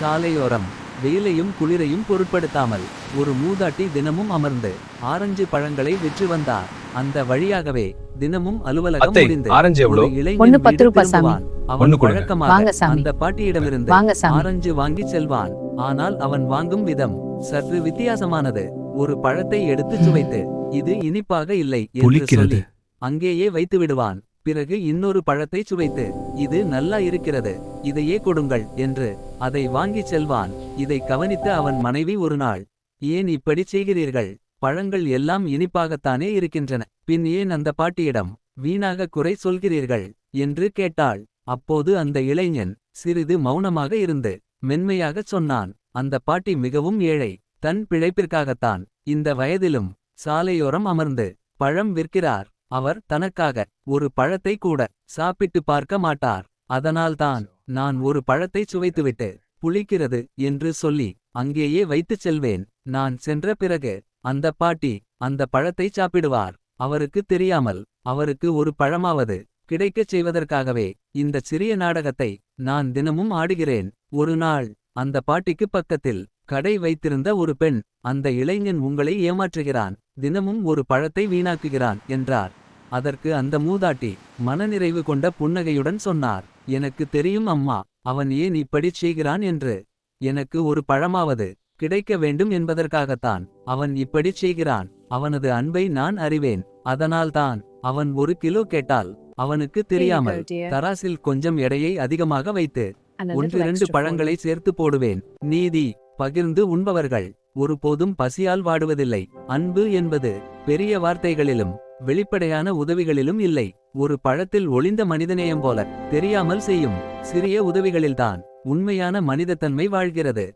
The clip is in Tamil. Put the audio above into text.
சாலையோரம் வெயிலையும் குளிரையும் பொருட்படுத்தாமல் ஒரு மூதாட்டி தினமும் அமர்ந்து ஆரஞ்சு பழங்களை விற்று வந்தார். அந்த வழியாகவே தினமும் அலுவலகம் அத்தை, முடிந்து ஆரஞ்சு எவ்வளோ? ஒரு இளைஞன் ஒண்ணு வீடு 10 ரூபாய் சாமி. திரும்புவான். அவன் ஒண்ணு கொடுங்க. வழக்கமாக வாங்க சாமி. அந்த பாட்டியிடமிருந்து வாங்க சாமி. ஆரஞ்சு வாங்கி செல்வான். ஆனால் அவன் வாங்கும் விதம் சற்று வித்தியாசமானது. ஒரு பழத்தை எடுத்து சுவைத்து இது இனிப்பாக இல்லை என்று புளிக்கிறது. சொல்லி அங்கேயே வைத்து விடுவான். பிறகு இன்னொரு பழத்தை சுவைத்து இது நல்லா இருக்கிறது, இதையே கொடுங்கள் என்று அதை வாங்கிச் செல்வான். இதை கவனித்த அவன் மனைவி ஒரு நாள், ஏன் இப்படி செய்கிறீர்கள்? பழங்கள் எல்லாம் இனிப்பாகத்தானே இருக்கின்றன, பின் ஏன் அந்த பாட்டியிடம் வீணாக குறை சொல்கிறீர்கள் என்று கேட்டாள். அப்போது அந்த இளைஞன் சிறிது மௌனமாக இருந்து மென்மையாகச் சொன்னான், அந்த பாட்டி மிகவும் ஏழை. தன் பிழைப்பிற்காகத்தான் இந்த வயதிலும் சாலையோரம் அமர்ந்து பழம் விற்கிறார். அவர் தனக்காக ஒரு பழத்தை கூட சாப்பிட்டு பார்க்க மாட்டார். அதனால்தான் நான் ஒரு பழத்தை சுவைத்துவிட்டு புளிக்கிறது என்று சொல்லி அங்கேயே வைத்துச் செல்வேன். நான் சென்ற பிறகு அந்த பாட்டி அந்த பழத்தை சாப்பிடுவார். அவருக்கு தெரியாமல் அவருக்கு ஒரு பழமாவது கிடைக்கச் செய்வதற்காகவே இந்த சிறிய நாடகத்தை நான் தினமும் ஆடுகிறேன். ஒரு நாள் அந்த பாட்டிக்கு பக்கத்தில் கடை வைத்திருந்த ஒரு பெண், அந்த இளைஞன் உங்களை ஏமாற்றுகிறான், தினமும் ஒரு பழத்தை வீணாக்குகிறான் என்றார். அதற்கு அந்த மூதாட்டி மனநிறைவு கொண்ட புன்னகையுடன் சொன்னார், எனக்கு தெரியும் அம்மா, அவன் ஏன் இப்படிச் செய்கிறான் என்று. எனக்கு ஒரு பழமாவது கிடைக்க வேண்டும் என்பதற்காகத்தான் அவன் இப்படிச் செய்கிறான். அவனது அன்பை நான் அறிவேன். அதனால்தான் அவன் 1 கிலோ கேட்டால் அவனுக்கு தெரியாமல் தராசில் கொஞ்சம் எடையை அதிகமாக வைத்து 1-2 பழங்களை சேர்த்து போடுவேன். நீதி பகிர்ந்து உண்பவர்கள் ஒருபோதும் பசியால் வாடுவதில்லை. அன்பு என்பது பெரிய வார்த்தைகளிலும் வெளிப்படையான உதவிகளிலும் இல்லை, ஒரு பழத்தில் ஒளிந்த மனிதநேயம் போல தெரியாமல் செய்யும் சிறிய உதவிகளில்தான் உண்மையான மனிதத்தன்மை வாழ்கிறது.